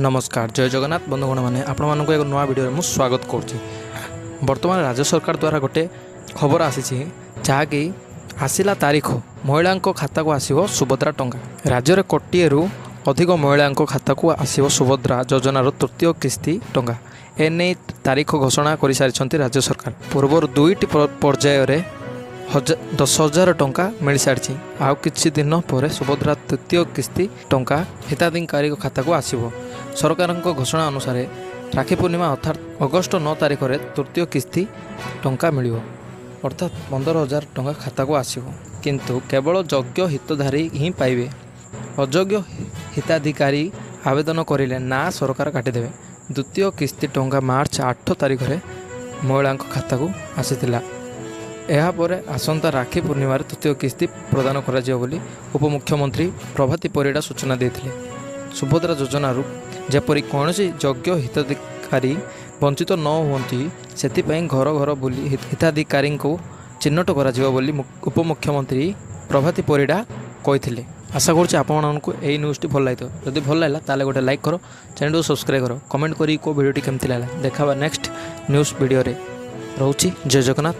नमस्कार जय जगन्नाथ बंधुगण मैंने आपण मानक एक नुआ वीडियो में स्वागत करुच्ची। बर्तमान राज्य सरकार द्वारा गोटे खबर आसी जहाँकि आसला तारीख महिला खाता को आसो सुभद्रा टंका। राज्य में कोटिए अधिक महिला खाता को आसो सुभद्रा योजनार तृतीय किस्ती टंका। एने तारीख घोषणा कर सारी राज्य सरकार। पूर्व दुईटी पर्यायर 10,000 टंका मिल सारी। आउ किछि दिन पर सुभद्रा तृतीय किस्ती टंका हिताधिकारी खाता को आसो। सरकार घोषणा अनुसार राखी पूर्णिमा अर्थात अगस्ट 9 तारीख में तृतीय किस्ती टंका मिल अर्थात 15,000 टंका खाता को आसो। किंतु केवल योग्य हितधारी ही पाइबे। अयोग्य हिताधिकारी आवेदन करें ना सरकार काटिदेवे। द्वितीय किस्ती टंका मार्च 8 तारीख में महिला खाता को आसीथिला। यापर आसंता राखी पूर्णिमार तृतीय किस्ती प्रदान करा बोली उपमुख्यमंत्री प्रभाती परिड़ा सूचना देते। सुभद्रा योजनार जेपरी कौन योग्य हिताधिकारी वंचित न होती से घर घर बुली हिताधिकारी को चिन्हट करा बोली उपमुख्यमंत्री प्रभाती परिड़ा कही। आशा करुँचे आपको यही न्यूज़टी भल लगी। जदि भल लगा ताले गोटे लाइक करो, चैनल को सब्सक्राइब करो, कमेंट करी को वीडियोटी केमती लगा। देखा नेक्स्ट न्यूज़ वीडियो रे। रोची जय जगन्नाथ।